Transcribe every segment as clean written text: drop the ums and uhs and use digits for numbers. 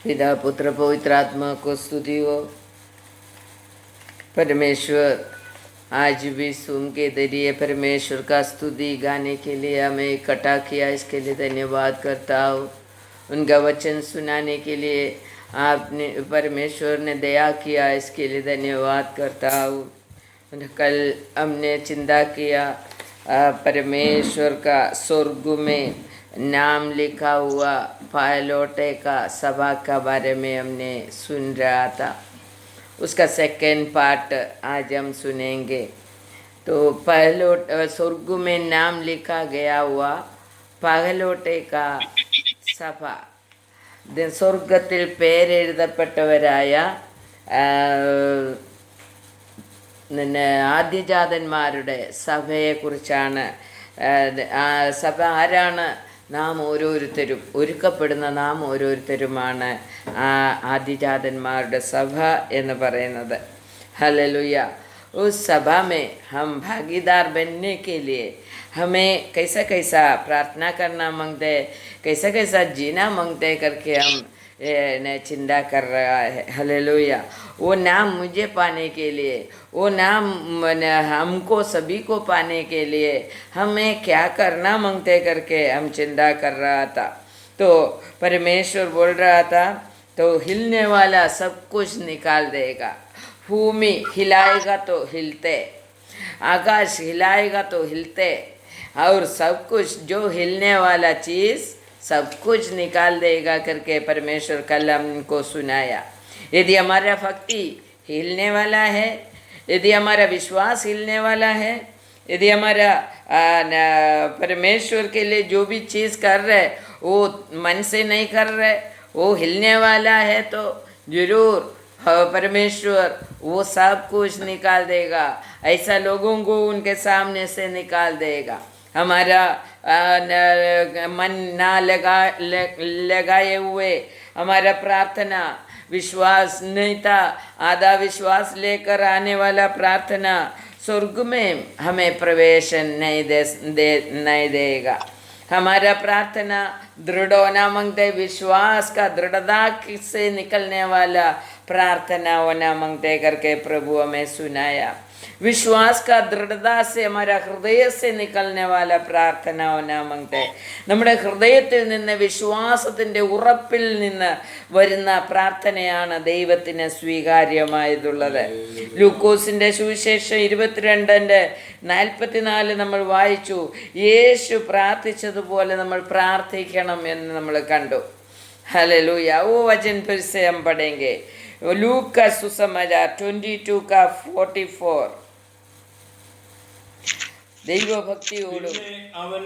पिता पुत्र पवित्र आत्मा को स्तुति हो। परमेश्वर आज भी सुन के जरिए परमेश्वर का स्तुति गाने के लिए हमें इकट्ठा किया, इसके लिए धन्यवाद करता हूँ। उनका वचन सुनाने के लिए आपने परमेश्वर ने दया किया, इसके लिए धन्यवाद करता हूँ। कल हमने चिंता किया परमेश्वर का स्वर्ग में नाम लिखा हुआ पायलोटे का सभा का बारे में हमने सुन रहा था। उसका सेकेंड पार्ट आज हम सुनेंगे। तो पायलोट स्वर्ग में नाम लिखा गया हुआ പകലോട്ടെ സഭ സ്വർഗത്തിൽ പേരെഴുതപ്പെട്ടവരായ ആദ്യജാതന്മാരുടെ സഭയെക്കുറിച്ചാണ്. സഭ ആരാണ്? നാം ഓരോരുത്തരും, ഒരുക്കപ്പെടുന്ന നാം ഓരോരുത്തരുമാണ് ആദിജാതന്മാരുടെ സഭ എന്ന് പറയുന്നത്. ഹല്ലേലൂയ. उस सभा में हम भागीदार बनने के लिए हमें कैसा कैसा प्रार्थना करना मांगते, कैसा कैसा जीना मांगते करके हम चिंता कर रहा है. हालेलुया. वो नाम मुझे पाने के लिए, वो नाम हमको सभी को पाने के लिए हमें क्या करना मांगते करके हम चिंता कर रहा था. तो परमेश्वर बोल रहा था तो हिलने वाला सब कुछ निकाल देगा. भूमि हिलाएगा तो हिलते, आकाश हिलाएगा तो हिलते, और सब कुछ जो हिलने वाला चीज़ सब कुछ निकाल देगा करके परमेश्वर कल हमको सुनाया. यदि हमारा भक्ति हिलने वाला है, यदि हमारा विश्वास हिलने वाला है, यदि हमारा परमेश्वर के लिए जो भी चीज़ कर रहे वो मन से नहीं कर रहे, वो हिलने वाला है, तो जरूर परमेश्वर वो सब कुछ निकाल देगा. ऐसा लोगों को उनके सामने से निकाल देगा. हमारा मन ना लगाए हुए हमारा प्रार्थना, विश्वास नहीं था, आधा विश्वास लेकर आने वाला प्रार्थना स्वर्ग में हमें प्रवेश नहीं देगा. हमारा प्रार्थना दृढ़ होना मांगते, विश्वास का दृढ़ता से निकलने वाला प्रार्थना होना मांगते करके प्रभु हमें सुनाया. विश्वास का दृढ़ता से हमारा हृदय से निकलने वाला പ്രാർത്ഥന होना मांगते. നമ്മുടെ ഹൃദയത്തിൽ നിന്ന് വിശ്വാസത്തിൻ്റെ ഉറപ്പിൽ നിന്ന് വരുന്ന പ്രാർത്ഥനയാണ് ദൈവത്തിന് സ്വീകാര്യമായതുള്ളത്. ലൂക്കോസിൻ്റെ സുവിശേഷം 22:44 നമ്മൾ വായിച്ചു. യേശു പ്രാർത്ഥിച്ചതുപോലെ നമ്മൾ പ്രാർത്ഥിക്കണം എന്ന് നമ്മൾ കണ്ടു. हालेलुया. वो वचन फिर से हम पढ़ेंगे. लूक का सुसमाचार 22:44. ദൈവഭക്തിയോടും അവൻ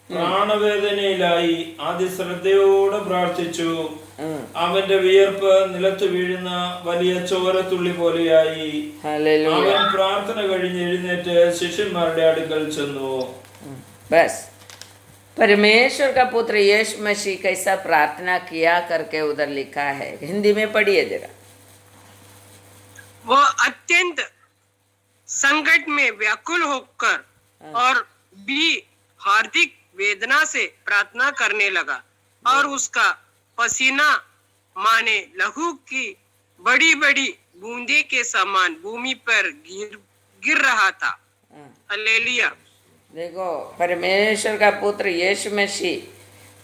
പ്രാണവേദനയിലായി അതിശ്രദ്ധയോടെ പ്രാർത്ഥിച്ചു. അവന്റെ വിയർപ്പ് നിലത്ത് വീഴുന്ന വലിയ ചോരത്തുള്ളി പോലെയായി. അവൻ പ്രാർത്ഥന കഴിഞ്ഞ് എഴുന്നേറ്റ് ശിഷ്യന്മാരുടെ അടുക്കൽ ചെന്നു. बस परमेश्वर का पुत्र यीशु मसीह कैसा प्रार्थना किया करके उधर लिखा है. हिंदी में पढ़िए जरा. वो अत्यंत संकट में व्याकुल होकर और भी हार्दिक वेदना से प्रार्थना करने लगा, और उसका पसीना माने लहू की बड़ी बड़ी बूंदे के समान भूमि पर गिर रहा था. हालेलुया. देखो परमेश्वर का पुत्र यीशु मसीह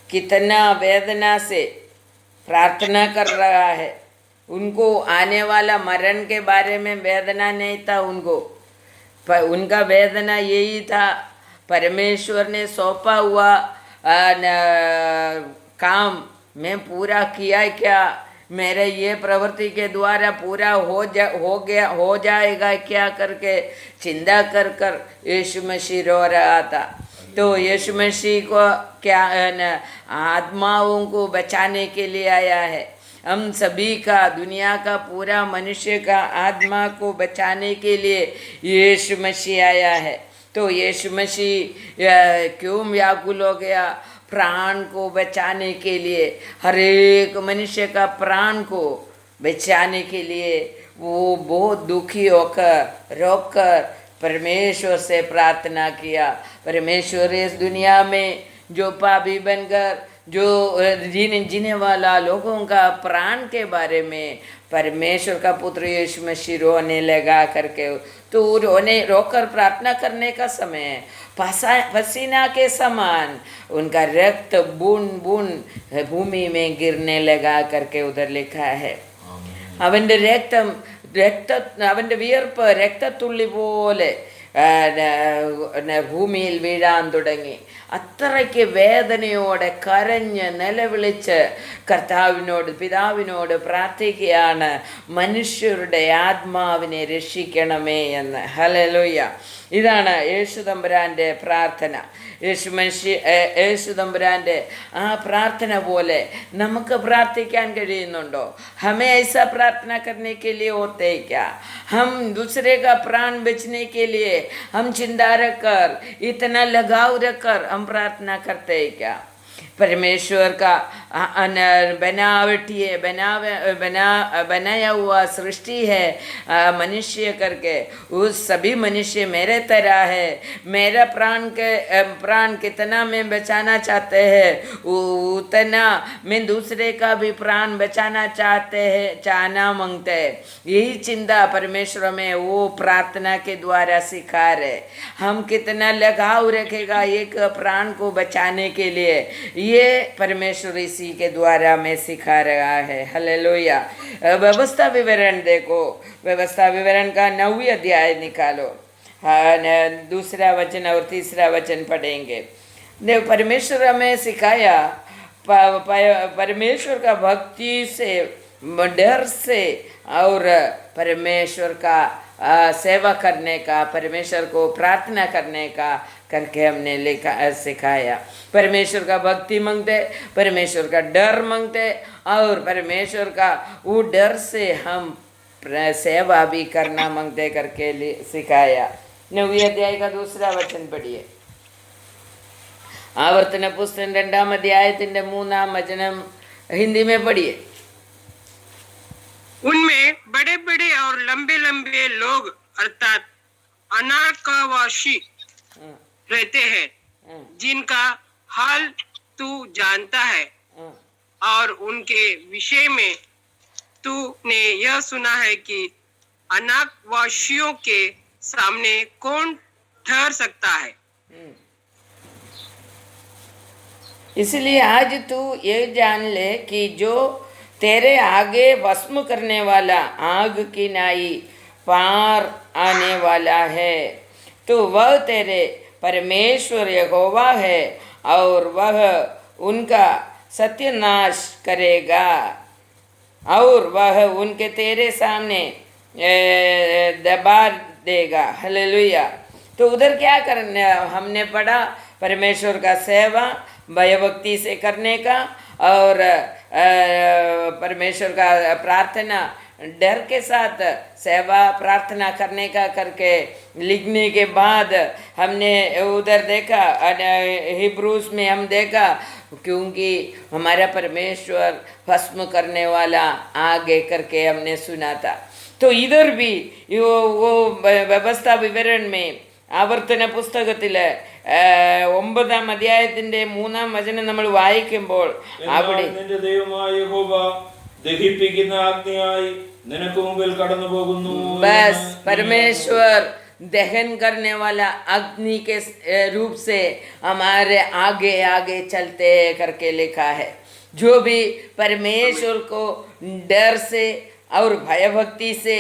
कितना वेदना से प्रार्थना कर रहा है. उनको आने वाला मरण के बारे में वेदना नहीं था उनको, पर उनका वेदना यही था परमेश्वर ने सौंपा हुआ काम मैं पूरा किया क्या, मेरे ये प्रवृत्ति के द्वारा पूरा हो जाएगा क्या करके चिंता कर कर यीशु मसीह रो रहा था. तो यीशु मसीह को क्या आत्माओं को बचाने के लिए आया है. हम सभी का, दुनिया का पूरा मनुष्य का आत्मा को बचाने के लिए यीशु मसीह आया है. तो यीशु मसीह क्यों व्याकुल हो गया? प्राण को बचाने के लिए, हर एक मनुष्य का प्राण को बचाने के लिए वो बहुत दुखी होकर रोकर परमेश्वर से प्रार्थना किया. परमेश्वर इस दुनिया में जो पापी बनकर जो जीने वाला लोगों का प्राण के बारे में परमेश्वर का पुत्र यीशु मसीह रोने लगा करके, तो रोने रोकर प्रार्थना करने का समय पसीना के समान उनका रक्त बूंद बूंद भूमि में गिरने लगा करके उधर लिखा है। അവൻ്റെ അവൻ്റെ വിയർപ്പ് രക്തത്തുള്ളി പോലെ ഭൂമിയിൽ വീഴാൻ തുടങ്ങി. അത്രയ്ക്ക് വേദനയോടെ കരഞ്ഞ് നിലവിളിച്ച് കർത്താവിനോട് പിതാവിനോട് പ്രാർത്ഥിക്കുകയാണ്, മനുഷ്യരുടെ ആത്മാവിനെ രക്ഷിക്കണമേ എന്ന്. ഹല്ലേലൂയ. ഇതാണ് യേശു തമ്പുരാൻ്റെ പ്രാർത്ഥന. യേശു തമ്പുരാൻ്റെ ആ പ്രാർത്ഥന പോലെ നമുക്ക് പ്രാർത്ഥിക്കാൻ കഴിയുന്നുണ്ടോ? हमें ऐसा प्रार्थना करने के लिए होते हैं क्या? हम दूसरे का प्राण बचने के लिए हम चिंता रखकर, इतना लगाव रखकर हम प्रार्थना करते हैं क्या? परमेश्वर का बनाया हुआ सृष्टि है मनुष्य करके, उस सभी मनुष्य मेरे तरह है। मेरा प्राण कितना मैं बचाना चाहते हैं, उतना मैं दूसरे का भी प्राण बचाना चाहना मांगते हैं। यही चिंता परमेश्वर में वो प्रार्थना के द्वारा सिखा रहे। हम कितना लगाव रखेगा एक प्राण को बचाने के लिए, ये परमेश्वर इसी के द्वारा में सिखा रहा है। हालेलुया। व्यवस्था विवरण देखो, व्यवस्था विवरण का 9वीं अध्याय निकालो, दूसरा वचन और तीसरा वचन पढ़ेंगे। परमेश्वर हमें सिखाया परमेश्वर का भक्ति से, डर से और परमेश्वर का सेवा करने का, परमेश्वर को प्रार्थना करने का करके हमने सिखाया। परमेश्वर का भक्ति मांगते, परमेश्वर का डर मांगते और परमेश्वर का वो डर से हम सेवा भी करना मांगते करके सिखाया। 9वीं अध्याय का दूसरा वचन पढ़िए। ആവർത്തന പുസ്തകം 2-ാം അധ്യായത്തിന്റെ 3-ാം വചനം हिंदी में पढ़िए। उनमें बड़े बड़े और लंबे लंबे लोग अर्थात अनाकवासी रहते हैं, जिनका हाल तू जानता है, और उनके विषय में तूने यह सुना है कि अनाकवासियों के सामने कौन ठहर सकता है। इसलिए आज तू ये जान ले कि जो तेरे आगे भस्म करने वाला आग की नाई पार आने वाला है, तो वह तेरे परमेश्वर यहोवा है और वह उनका सत्यानाश करेगा और वह उनके तेरे सामने दबा देगा। हालेलुया। तो उधर क्या करना हमने पढ़ा? परमेश्वर का सेवा भयभक्ति से करने का और परमेश्वर का प्रार्थना डर के साथ सेवा प्रार्थना करने का करके लिखने के बाद हमने उधर देखा, हिब्रूस में हम देखा, क्योंकि हमारा परमेश्वर भस्म करने वाला आगे करके हमने सुना था। तो इधर भी वो व्यवस्था विवरण में ആവർത്തന പുസ്തകത്തിൽ 9-ാം അധ്യായത്തിന്റെ 3-ാം വചനം നമ്മൾ വായിക്കുമ്പോൾ അവിടെ നിന്റെ ദൈവമായ യഹോവ ദഹിപ്പിക്കുന്ന അഗ്നിയായി നിനക്ക് മുമ്പിൽ കടന്നു പോകുന്നു। बस परमेश्वर दहन करने वाला अग्नि के रूप से हमारे आगे आगे चलते करके लिखा है। जो भी परमेश्वर को डर से और भयभक्ति से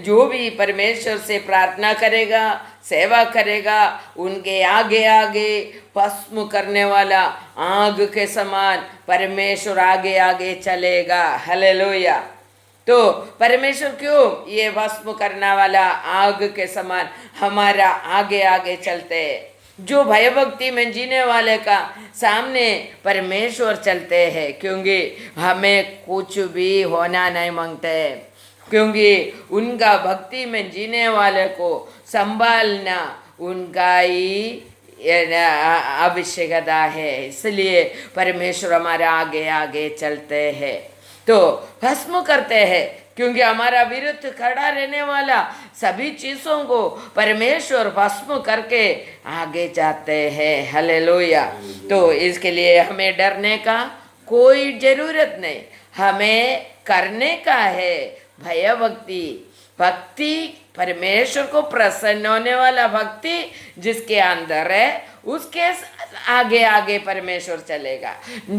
जो भी परमेश्वर से प्रार्थना करेगा, सेवा करेगा, उनके आगे आगे भस्म करने वाला आग के समान परमेश्वर आगे आगे चलेगा। हालेलुया। तो परमेश्वर क्यों ये भस्म करने वाला आग के समान हमारा आगे आगे चलते हैं? जो भयभक्ति में जीने वाले का सामने परमेश्वर चलते हैं, क्योंकि हमें कुछ भी होना नहीं मांगते, क्योंकि उनका भक्ति में जीने वाले को संभालना उनका ही आवश्यकता है। इसलिए परमेश्वर हमारे आगे आगे चलते हैं। तो भस्म करते हैं क्योंकि हमारा विरुद्ध खड़ा रहने वाला सभी चीज़ों को परमेश्वर भस्म करके आगे जाते हैं। हालेलुया। तो इसके लिए हमें डरने का कोई जरूरत नहीं, हमें करने का है भय भक्ति। भक्ति परमेश्वर को प्रसन्न होने वाला भक्ति जिसके अंदर है उसके आगे आगे परमेश्वर चलेगा।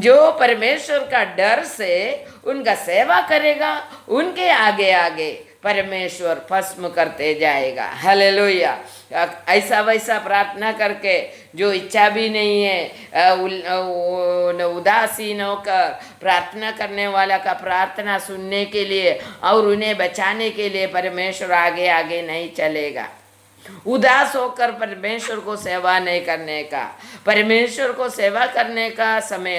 जो परमेश्वर का डर से उनका सेवा करेगा उनके आगे आगे परमेश्वर भस्म करते जाएगा। हालेलुया। ऐसा वैसा प्रार्थना करके जो इच्छा भी नहीं है उदासीन होकर प्रार्थना करने वाला का प्रार्थना सुनने के लिए और उन्हें बचाने के लिए परमेश्वर आगे आगे नहीं चलेगा। उदास होकर परमेश्वर को सेवा नहीं करने का, परमेश्वर को सेवा करने का समय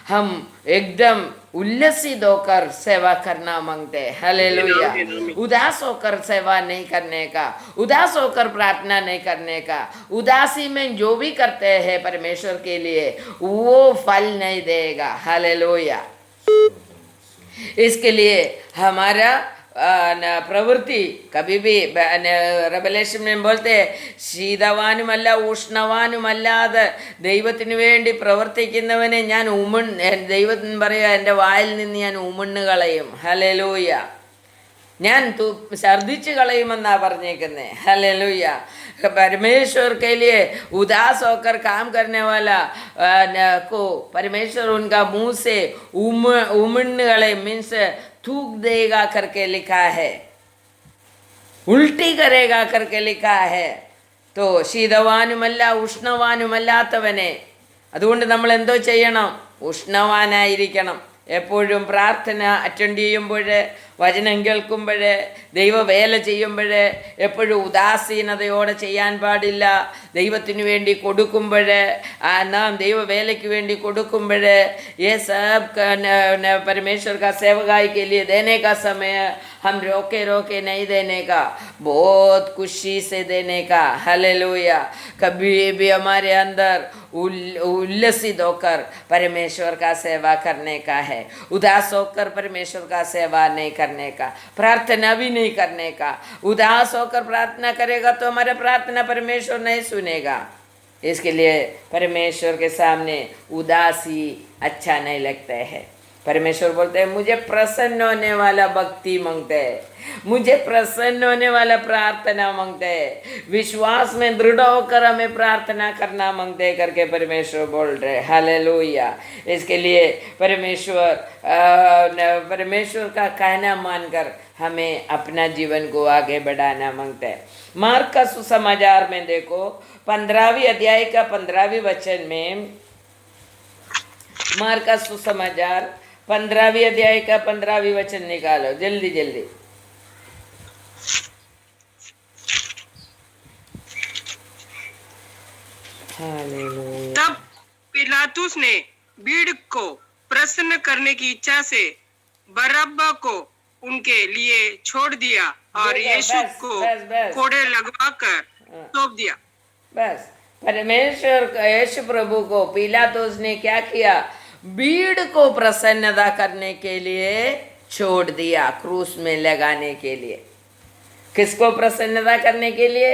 हम एकदम उल्लसित होकर सेवा करना मांगते हैं। हालेलुया। उदास होकर सेवा नहीं करने का, उदास होकर प्रार्थना नहीं करने का, उदासी में जो भी करते हैं परमेश्वर के लिए वो फल नहीं देगा। हालेलुया। इसके लिए हमारा പ്രവൃത്തി കभी भी റെവലേഷൻ में बोलते ശീതവാനുമല്ല ഉഷ്ണവാനുമല്ലാതെ ദൈവത്തിന് വേണ്ടി പ്രവർത്തിക്കുന്നവനെ ഞാൻ ദൈവത്തിന് പറയുക എൻ്റെ വായിൽ നിന്ന് ഞാൻ ഉമിണ്ണ് കളയും. ഹല്ലേലൂയ. ഞാൻ ഛർദിച്ച് കളയുമെന്നാ പറഞ്ഞേക്കുന്നത്. ഹല്ലേലൂയ. परमेश्वर के लिए उदास होकर काम करने वाला को परमेश्वर उनका मुंह से उमड़ने वाले मीन्स थूक देगा करके लिखा है, उल्टी करेगा करके लिखा है. तो ശീതവാനുമല്ല ഉഷ്ണവാനുമല്ലാത്തവനെ, അതുകൊണ്ട് നമ്മൾ എന്തോ ചെയ്യണം? ഉഷ്ണവാനായിരിക്കണം. എപ്പോഴും പ്രാർത്ഥന അറ്റൻഡ് ചെയ്യുമ്പോൾ, വചനം കേൾക്കുമ്പോൾ, ദൈവവേല ചെയ്യുമ്പോൾ എപ്പോഴും ഉദാസീനതയോടെ ചെയ്യാൻ പാടില്ല. ദൈവത്തിന് വേണ്ടി കൊടുക്കുമ്പോൾ, നാം ദൈവവേലയ്ക്ക് വേണ്ടി കൊടുക്കുമ്പോൾ ये सब परमेश्वर का सेवकाई के लिए देने का समय हम रोके रोके नहीं देने का, बहुत खुशी से देने का. हालेलुया. कभी भी हमारे अंदर उल्लसित होकर परमेश्वर का सेवा करने का है, उदास होकर परमेश्वर का सेवा नहीं करने का, प्रार्थना भी नहीं करने का. उदास होकर प्रार्थना करेगा तो हमारे प्रार्थना परमेश्वर नहीं सुनेगा. इसके लिए परमेश्वर के सामने उदासी अच्छा नहीं लगता है. परमेश्वर बोलते हैं मुझे प्रसन्न होने वाला भक्ति मांगते हैं, मुझे प्रसन्न होने वाला प्रार्थना मांगते हैं, विश्वास में दृढ़ होकर हमें प्रार्थना करना मांगते हैं करके परमेश्वर बोल रहे. हालेलुया. इसके लिए परमेश्वर का कहना मानकर हमें अपना जीवन को आगे बढ़ाना मांगते हैं. मार्क का सुसमाचार में देखो 15वीं अध्याय का 15वीं वचन में, मार्क का सुसमाचार 15वीं अध्याय का 15वीं वचन निकालो जल्दी जल्दी. तब पिलातुस ने भीड़ को प्रसन्न करने की इच्छा से बरअब्बा को उनके लिए छोड़ दिया और यीशु को कोड़े लगवाकर सौंप दिया. बस परमेश्वर यीशु प्रभु को पिलातुस ने क्या किया? भीड़ को प्रसन्नता करने के लिए छोड़ दिया, क्रूस में लगाने के लिए. किसको प्रसन्नता करने के लिए?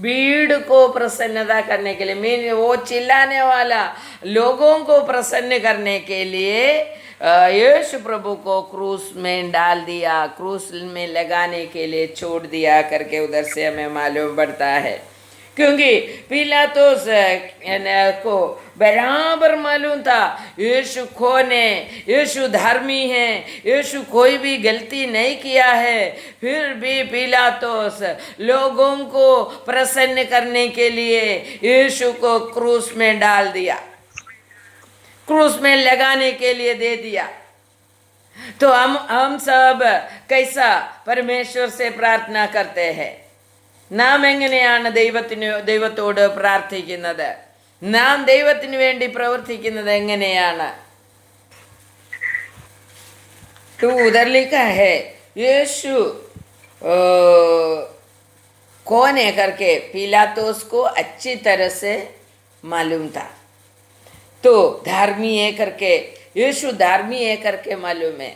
भीड़ को प्रसन्नता करने के लिए. मीन वो चिल्लाने वाला लोगों को प्रसन्न करने के लिए यीशु प्रभु को क्रूस में डाल दिया, क्रूस में लगाने के लिए छोड़ दिया करके उधर से हमें मालूम पड़ता है. क्योंकि पिलातुस को बराबर मालूम था यीशु कौन है, यीशु धर्मी है, यीशु कोई भी गलती नहीं किया है. फिर भी पिलातुस लोगों को प्रसन्न करने के लिए यीशु को क्रूस में डाल दिया, क्रूस में लगाने के लिए दे दिया. तो हम सब कैसा परमेश्वर से प्रार्थना करते हैं? നാം എങ്ങനെയാണ് ദൈവത്തോട് പ്രാർത്ഥിക്കുന്നത്? നാം ദൈവത്തിന് വേണ്ടി പ്രവർത്തിക്കുന്നത് എങ്ങനെയാണ്? तो उधर लिखा है यीशु कौन है करके पिलातुस को अच्छी तरह से मालूम था. तो धर्मी है करके യേശു ധാർമ്മിയെ करके मालूम है.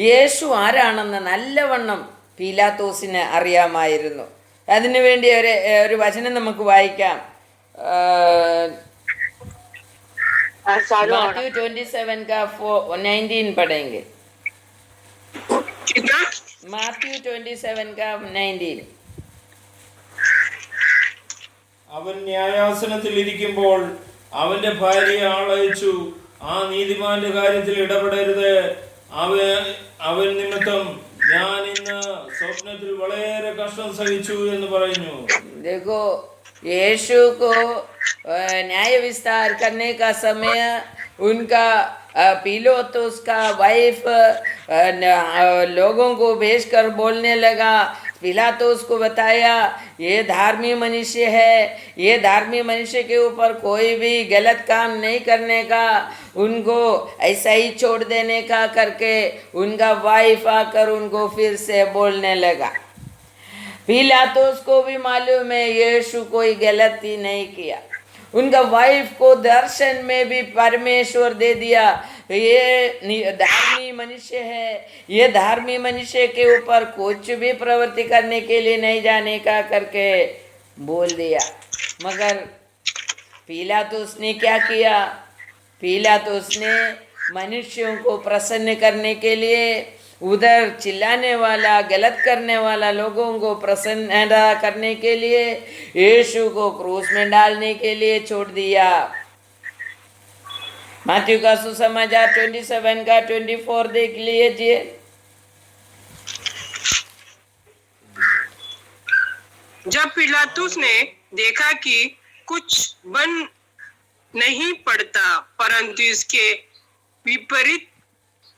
യേശു ആരാണെന്ന് നല്ലവണ്ണം പീലാത്തോസിന് അറിയാമായിരുന്നു. അതിനുവേണ്ടി ഒരു വചനം നമുക്ക് വായിക്കാം. Matthew 27 का 19 पढ़ेंगे. Matthew 27 का 19. അവൻ ന്യായാസനത്തിൽ ഇരിക്കുമ്പോൾ അവന്റെ ഭാര്യയെ ആളയച്ചു, ആ നീതിമാന്റെ കാര്യത്തിൽ ഇടപെടരുത്. അവൻ നിമിത്തം ഞാൻ ഇന്ന് സ്വപ്നത്തിൽ വളരെ കഷ്ടം സഹിച്ചു എന്ന് പറഞ്ഞു. देखो यीशु को न्याय विस्तार करने का समय उनका पीलातुस का वाइफ लोगों को भेजकर बोलने लगा. पिलातुस को बताया ये धार्मिक मनुष्य है, ये धार्मिक मनुष्य के ऊपर कोई भी गलत काम नहीं करने का, उनको ऐसा ही छोड़ देने का करके उनका वाइफ आकर उनको फिर से बोलने लगा. पिलातुस को भी मालूम है यीशु कोई गलती नहीं किया. उनका वाइफ को दर्शन में भी परमेश्वर दे दिया, ये धार्मिक मनुष्य है, ये धार्मिक मनुष्य के ऊपर कुछ भी प्रवृत्ति करने के लिए नहीं जाने का करके बोल दिया. मगर पिलातुस ने क्या किया? पिलातुस ने मनुष्यों को प्रसन्न करने के लिए उधर चिल्लाने वाला, गलत करने वाला लोगों को प्रसन्न करने के लिए यीशु को क्रूस में डालने के लिए छोड़ दिया. मैथ्यू का सुसमाचार 27 का 24 देख लीजिए. जब पिलातुस ने देखा कि कुछ बन नहीं पड़ता परंतु इसके विपरीत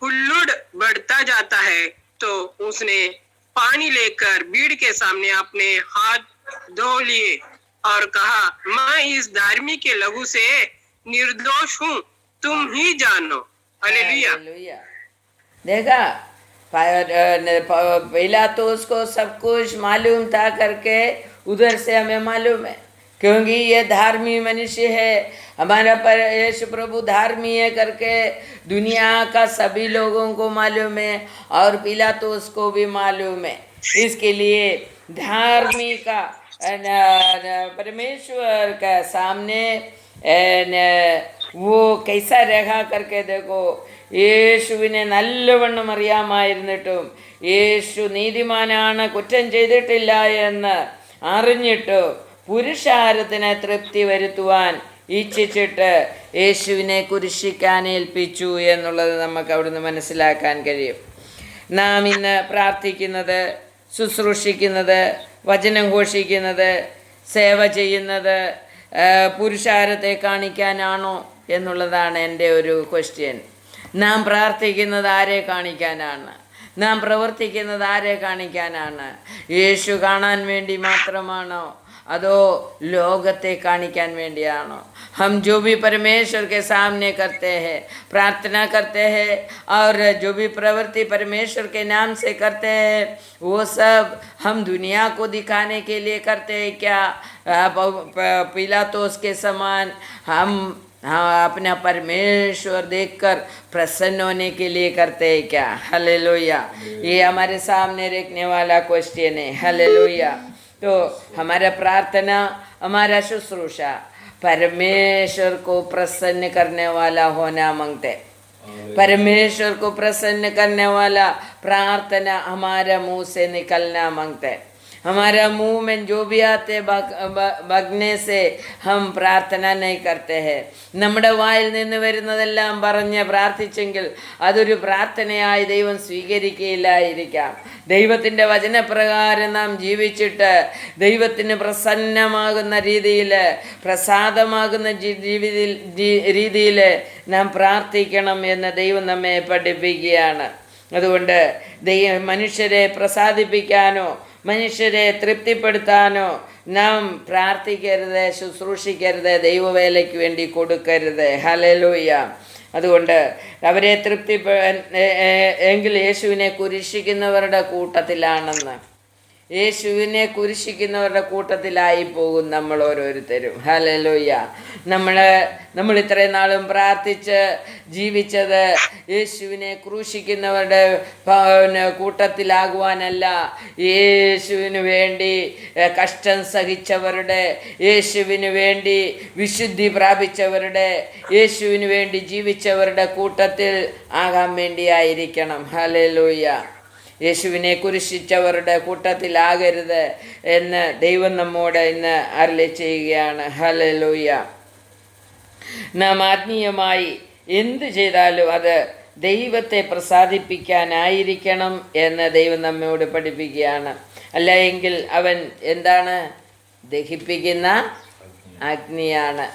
हुल्लड़ बढ़ता जाता है, तो उसने पानी लेकर भीड़ के सामने अपने हाथ धो लिए और कहा, मैं इस धार्मिक के लहू से निर्दोष हूँ, तुम ही जानो. हालेलुया. देखा पिलातुस को सब कुछ मालूम था करके उधर से हमें मालूम है, क्योंकि ये धार्मिक मनुष्य है. हमारा पर यीशु प्रभु धार्मिक है करके दुनिया का सभी लोगों को मालूम है और पिलातुस को भी मालूम है. इसके लिए धार्मिक का परमेश्वर का सामने वो कैसा रहा करके देखो. യേശുവിനെ നല്ലവണ്ണം അറിയാമായിരുന്നിട്ടും യേശു നീതിമാനാണ്, കുറ്റം ചെയ്തിട്ടില്ല എന്ന് അറിഞ്ഞിട്ട് പുരുഷാരത്തിന് തൃപ്തി വരുത്തുവാൻ ഇച്ഛിച്ചിട്ട് യേശുവിനെ കുരിശിക്കാൻ ഏൽപ്പിച്ചു എന്നുള്ളത് നമുക്ക് അവിടുന്ന് മനസ്സിലാക്കാൻ കഴിയും. നാം ഇന്ന് പ്രാർത്ഥിക്കുന്നത്, ശുശ്രൂഷിക്കുന്നത്, വചനം ഘോഷിക്കുന്നത്, സേവ ചെയ്യുന്നത് പുരുഷാരത്തെ കാണിക്കാനാണോ എന്നുള്ളതാണ് എൻ്റെ ഒരു ക്വസ്റ്റ്യൻ. നാം പ്രാർത്ഥിക്കുന്നത് ആരെ കാണിക്കാനാണ്? നാം പ്രവർത്തിക്കുന്നത് ആരെ കാണിക്കാനാണ്? യേശു കാണാൻ വേണ്ടി മാത്രമാണോ അതോ ലോകത്തെ കാണിക്കാൻ വേണ്ടിയാണോ? हम जो भी परमेश्वर के सामने करते हैं, प्रार्थना करते हैं और जो भी प्रवृत्ति परमेश्वर के नाम से करते हैं, वो सब हम दुनिया को दिखाने के लिए करते हैं क्या? पिलातुस के समान हम अपना परमेश्वर देखकर प्रसन्न होने के लिए करते हैं क्या? हालेलुया. ये हमारे सामने रखने वाला क्वेश्चन है. हालेलुया. तो हमारा प्रार्थना, हमारा शुश्रूषा परमेश्वर को प्रसन्न करने वाला होना मांगते. परमेश्वर को प्रसन्न करने वाला प्रार्थना हमारा मुंह से निकलना मांगते. हमारा मुंह में जो भी आते बगने से हम प्रार्थना नहीं करते हैं. നമ്മുടെ വായിൽ നിന്ന് വരുന്നതെല്ലാം പറഞ്ഞ് പ്രാർത്ഥിച്ചെങ്കിൽ അതൊരു പ്രാർത്ഥനയായി ദൈവം സ്വീകരിക്കുകയില്ലായിരിക്കാം. ദൈവത്തിൻ്റെ വചനപ്രകാരം നാം ജീവിച്ചിട്ട് ദൈവത്തിന് പ്രസന്നമാകുന്ന രീതിയിൽ, പ്രസാദമാകുന്ന രീതിയിൽ നാം പ്രാർത്ഥിക്കണം എന്ന് ദൈവം നമ്മെ പഠിപ്പിക്കുകയാണ്. അതുകൊണ്ട് മനുഷ്യരെ പ്രസാദിപ്പിക്കാനോ മനുഷ്യരെ തൃപ്തിപ്പെടുത്താനോ നാം പ്രാർത്ഥിക്കരുത്, ശുശ്രൂഷിക്കരുത്, ദൈവവേലയ്ക്ക് വേണ്ടി കൊടുക്കരുത്. ഹല്ലേലൂയ. അതുകൊണ്ട് അവരെ എങ്കിൽ യേശുവിനെ കുരിശിക്കുന്നവരുടെ കൂട്ടത്തിലാണെന്ന്, യേശുവിനെ കുരിശിക്കുന്നവരുടെ കൂട്ടത്തിലായി പോകും നമ്മൾ ഓരോരുത്തരും. ഹല്ലേലൂയ. നമ്മൾ ഇത്രയും നാളും പ്രാർത്ഥിച്ച് ജീവിച്ചത് യേശുവിനെ ക്രൂശിക്കുന്നവരുടെ കൂട്ടത്തിലാകുവാനല്ല, യേശുവിന് വേണ്ടി കഷ്ടം സഹിച്ചവരുടെ, യേശുവിന് വേണ്ടി വിശുദ്ധി പ്രാപിച്ചവരുടെ, യേശുവിന് വേണ്ടി ജീവിച്ചവരുടെ കൂട്ടത്തിൽ ആകാൻ വേണ്ടിയായിരിക്കണം. ഹല്ലേലൂയ. യേശുവിനെ കുരിശിച്ചവരുടെ കൂട്ടത്തിലാകരുത് എന്ന് ദൈവം നമ്മോട് ഇന്ന് അരുളി ചെയ്യുകയാണ്. ഹല്ലേലൂയ. നാം ആത്മീയമായി എന്ത് ചെയ്താലും അത് ദൈവത്തെ പ്രസാദിപ്പിക്കാനായിരിക്കണം എന്ന് ദൈവം നമ്മോട് പഠിപ്പിക്കുകയാണ്. അല്ല എങ്കിൽ അവൻ എന്താണ്? ദഹിപ്പിക്കുന്ന അഗ്നിയാണ്.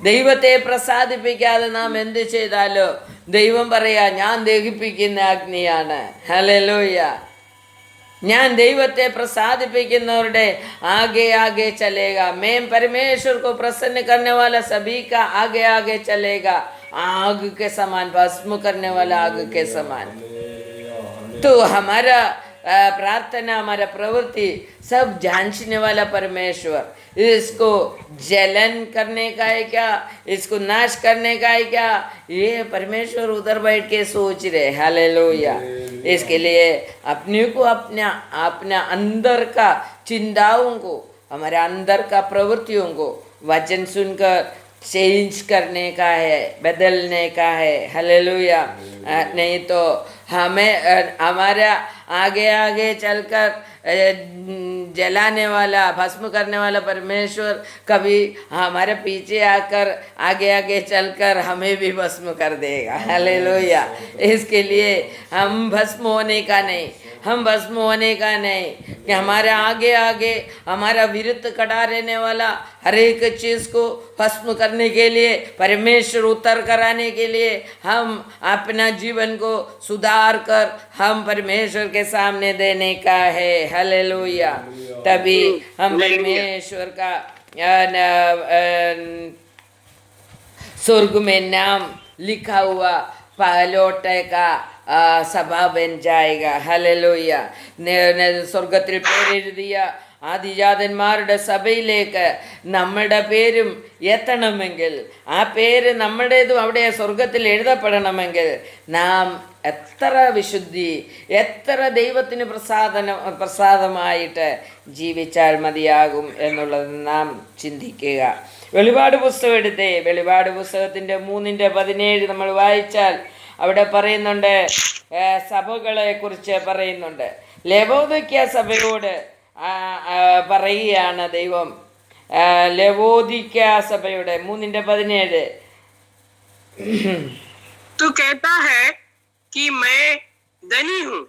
ദൈവത്തെ പ്രസാദിപ്പിക്കാതെ നാം എന്ത് ചെയ്താലോ ദൈവം പറയാ, ഞാൻ ദഹിപ്പിക്കുന്ന അഗ്നിയാണ്. ഹല്ലേലൂയ. ഞാൻ ദൈവത്തെ പ്രसादिപ്പിക്കുന്നവരുടെ आगे आगे चलेगा. मैं परमेश्वर को प्रसन्न करने वाला सभी का आगे आगे चलेगा. आग के समान, भस्म करने वाला आग के समान. तो हमारा प्रार्थना, हमारा प्रवृत्ति सब जांचने वाला परमेश्वर, इसको जलन करने का है क्या, इसको नाश करने का है क्या, ये परमेश्वर उधर बैठ के सोच रहे. हालेलुया. इसके लिए अपने को अपना अंदर का चिंताओं को, हमारे अंदर का प्रवृत्तियों को वचन सुनकर चेंज करने का है, बदलने का है. हालेलुया. नहीं तो हमें हमारा आगे आगे चलकर जलाने वाला, भस्म करने वाला परमेश्वर कभी हमारे पीछे आकर आगे आगे चलकर हमें भी भस्म कर देगा. हालेलुया. इसके लिए हम भस्म होने का नहीं, हम भस्म होने का नहीं कि हमारे आगे आगे हमारा विरुद्ध खड़ा रहने वाला हर एक चीज़ को भस्म करने के लिए, परमेश्वर उत्तर कराने के लिए हम अपना जीवन को सुधार कर हम परमेश्वर के सामने देने का है. हालेलुया. तभी हम परमेश्वर का स्वर्ग में नाम लिखा हुआ लौटे का സഭ ബൻ ജായക. ഹല്ലേലൂയ. സ്വർഗത്തിൽ പേരെഴുതിയ ആദിജാതന്മാരുടെ സഭയിലേക്ക് നമ്മുടെ പേരും എത്തണമെങ്കിൽ, ആ പേര് നമ്മുടേതും അവിടെ സ്വർഗത്തിൽ എഴുതപ്പെടണമെങ്കിൽ നാം എത്ര വിശുദ്ധി, എത്ര ദൈവത്തിന് പ്രസാദമായിട്ട് ജീവിച്ചാൽ മതിയാകും എന്നുള്ളത് നാം ചിന്തിക്കുക. വെളിപാട് പുസ്തകം എടുത്തേ. വെളിപാട് പുസ്തകത്തിൻ്റെ 3:17 നമ്മൾ വായിച്ചാൽ അവിടെ പറയുന്നുണ്ട്, സഭകളെ കുറിച്ച് പറയുന്നുണ്ട്. ലവോദിക്യ സഭയോട് പറയുകയാണ് ദൈവം. ലവോദിക്യ സഭയുടെ 3:17 तू कहता है कि मैं धनी हूँ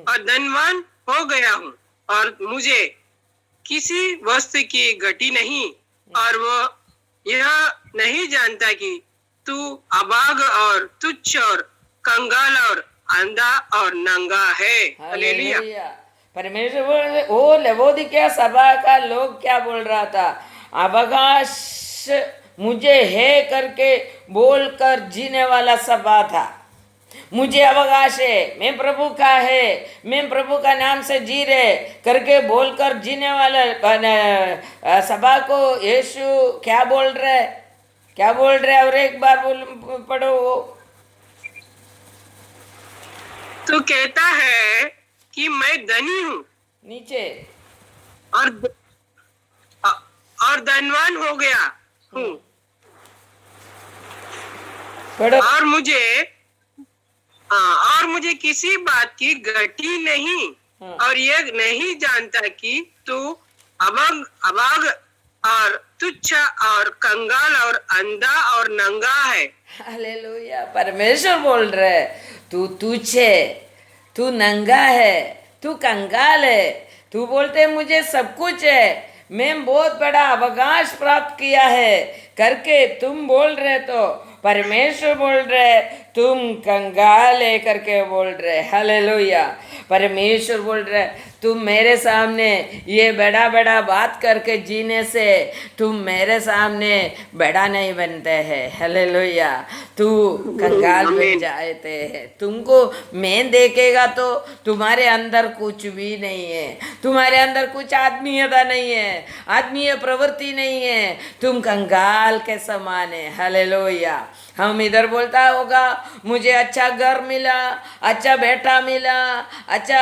और धनवान हो गया हूँ और मुझे किसी वस्तु की घटी नहीं, और वो यह नहीं जानता कि तू अभाग और तुच्छ और कंगाल और अंधा और नंगा है. हालेलुया. परमेश्वर बोल, वो लवोदिकिया सभा का लोग क्या बोल रहा था? अवकाश मुझे है करके बोलकर जीने वाला सभा था. मुझे अवकाश है, मैं प्रभु का है, मैं प्रभु का नाम से जी रहे करके बोलकर जीने वाला सभा को यीशु क्या बोल रहे, क्या बोल रहे? और एक बार पढ़ो. वो तो कहता है कि मैं धनी हूँ नीचे और धनवान हो गया हूँ, पढ़ो. और मुझे किसी बात की घटी नहीं, और ये नहीं जानता कि तू अभाग और तुच्छ और कंगाल और अंधा और नंगा है. हालेलुया. परमेश्वर बोल रहे, तू तुच्छ है, तू नंगा है, तू कंगाल है. तू बोलते मुझे सब कुछ है, मैं बहुत बड़ा अवकाश प्राप्त किया है करके तुम बोल रहे. तो परमेश्वर बोल रहे तुम कंगाल है करके बोल रहे। हालेलुया। परमेश्वर बोल रहे तुम मेरे सामने ये बड़ा बड़ा बात करके जीने से तुम मेरे सामने बड़ा नहीं बनते हैं। हालेलुया। तू कंगाल बन जाते हैं। तुमको मैं देखेगा तो तुम्हारे अंदर कुछ भी नहीं है, तुम्हारे अंदर कुछ आत्मीयता नहीं है, आत्मीय प्रवृत्ति नहीं है, तुम कंगाल के समान है। हालेलुया। हम इधर बोलता होगा मुझे अच्छा घर मिला, अच्छा बेटा मिला, अच्छा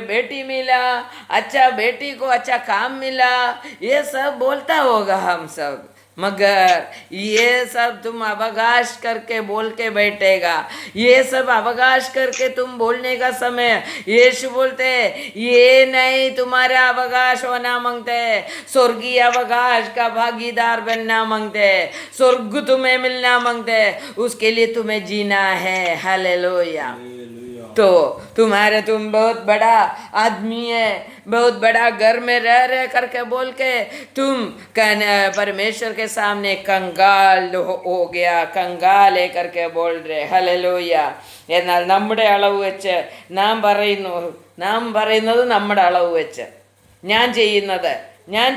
बेटी मिला, अच्छा बेटी को अच्छा काम मिला, ये सब बोलता होगा हम सब, मगर ये सब तुम अवकाश करके बोल के बैठेगा। ये सब अवकाश करके तुम बोलने का समय यीशु बोलते ये नहीं तुम्हारा अवकाश होना मांगते, स्वर्गीय अवकाश का भागीदार बनना मांगते, स्वर्ग तुम्हें मिलना मांगते, उसके लिए तुम्हें जीना है। हालेलुया। तो तुम बहुत बड़ा आदमी है, बहुत बड़ा घर में रह करके बोल के तुम परमेश्वर के सामने कंगाल हो गया, कंगाल है करके बोल रहे। ഹല്ലേലൂയ. എന്നാൽ നമ്മുടെ അളവ് വെച്ച് നാം പറയുന്നത് നമ്മുടെ അളവ് വെച്ച് ഞാൻ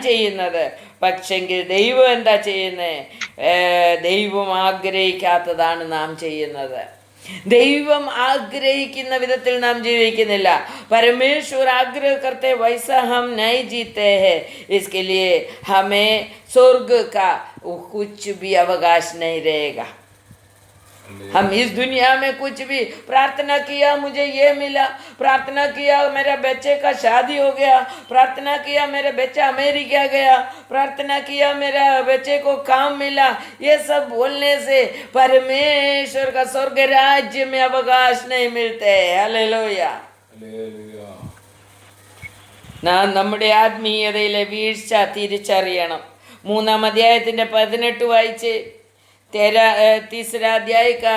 ചെയ്യുന്നത് പക്ഷെങ്കിൽ ദൈവം എന്താ ചെയ്യുന്നത്? ദൈവം ആഗ്രഹിക്കാത്തതാണ് നാം ചെയ്യുന്നത്. ദൈവം ആഗ്രഹിക്കുന്ന വിധത്തിൽ നാം ജീവിക്കുന്നില്ല. परमेश्वर आग्रह करते वैसा हम नहीं जीते हैं, इसके लिए हमें स्वर्ग का कुछ भी अवकाश नहीं रहेगा। हम इस दुनिया में कुछ भी प्रार्थना किया मुझे ये मिला, प्रार्थना किया मेरा बच्चे का शादी हो गया, प्रार्थना किया मेरे बच्चा अमेरिका गया, प्रार्थना किया मेरा बच्चे को काम मिला, ये सब बोलने से परमेश्वर का स्वर्ग राज्य में अवकाश नहीं मिलते। हालेलुया. നാം നമ്മുടെ ആത്മീയതയിലെ വീഴ്ച തിരിച്ചറിയണം. 3-ാം അധ്യായത്തിൻ്റെ 18 വായിച്ച് तीसरा अध्याय का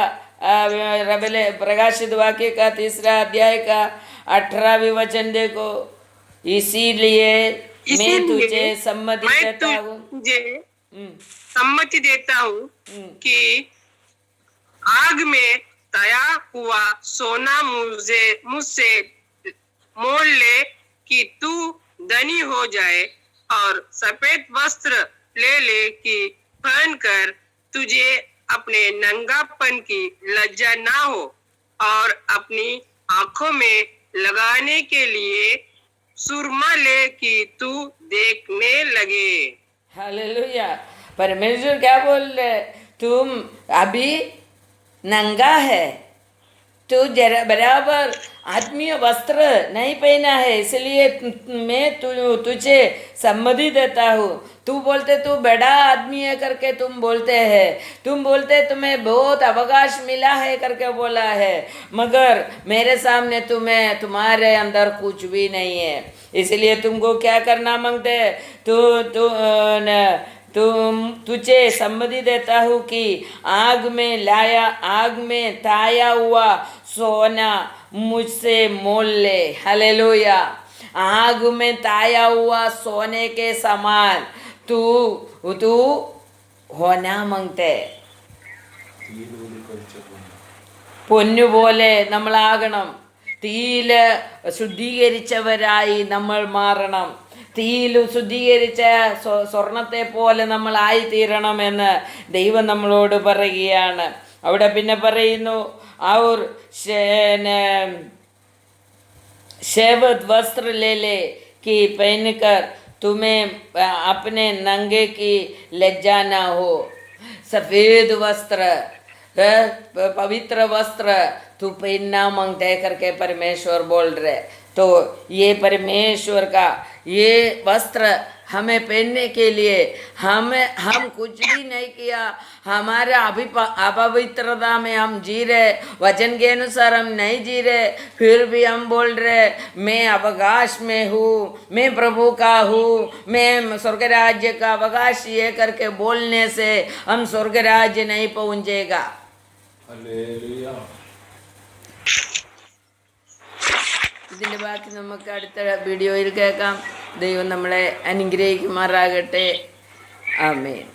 प्रकाशित वाक्य का 3रा अध्याय का 18वां वचन देखो। इसीलिए मैं तुझे सम्मति देता हूँ कि आग में तया हुआ सोना मुझसे मोल ले कि तू धनी हो जाए, और सफेद वस्त्र ले कि पहन कर तुझे अपने नंगापन की लज्जा ना हो, और अपनी आंखों में लगाने के लिए सुरमा ले कि तू देखने लगे। हालेलुया. परमेश्वर क्या बोल रहे? तुम अभी नंगा है, तू जरा बराबर आत्मीय वस्त्र नहीं पहना है, इसलिए मैं तुझे सम्मति देता हूँ। तू बोलते तू बड़ा आदमी है करके तुम बोलते हैं, तुम बोलते तुम्हें बहुत अवकाश मिला है करके बोला है, मगर मेरे सामने तुम्हारे अंदर कुछ भी नहीं है। इसलिए तुमको क्या करना मांगते? तुझे सम्मति देता हूँ कि आग में ताया हुआ सोना मुझसे मोल ले। हालेलुया. आग में ताया हुआ सोने के समान तू होना मांगते. പൊന്നുപോലെ നമ്മളാകണം. തീയിൽ ശുദ്ധീകരിച്ചവരായി നമ്മൾ മാറണം. തീയിൽ ശുദ്ധീകരിച്ച സ്വർണത്തെ പോലെ നമ്മൾ ആയിത്തീരണമെന്ന് ദൈവം നമ്മളോട് പറയുകയാണ്. അവിടെ പിന്നെ പറയുന്നു और शैवत वस्त्र ले कि पहनकर तुम्हें अपने नंगे की लज्जा ना हो. सफ़ेद वस्त्र, पवित्र वस्त्र तू पहनना मांगते करके परमेश्वर बोल रहे. तो ये परमेश्वर का ये वस्त्र हमें पहनने के लिए हम कुछ भी नहीं किया. हमारे अपवित्रता में हम जी रहे, वचन के अनुसार हम नहीं जी रहे, फिर भी हम बोल रहे मैं अवकाश में हूँ, मैं प्रभु का हूँ, मैं स्वर्ग राज्य का अवकाश ये करके बोलने से हम स्वर्ग राज्य नहीं पहुँचेगा. हालेलुया. ഇതിൻ്റെ ബാക്കി നമുക്ക് അടുത്ത വീഡിയോയിൽ കേൾക്കാം. ദൈവം നമ്മളെ അനുഗ്രഹിക്കുമാറാകട്ടെ. ആമേൻ.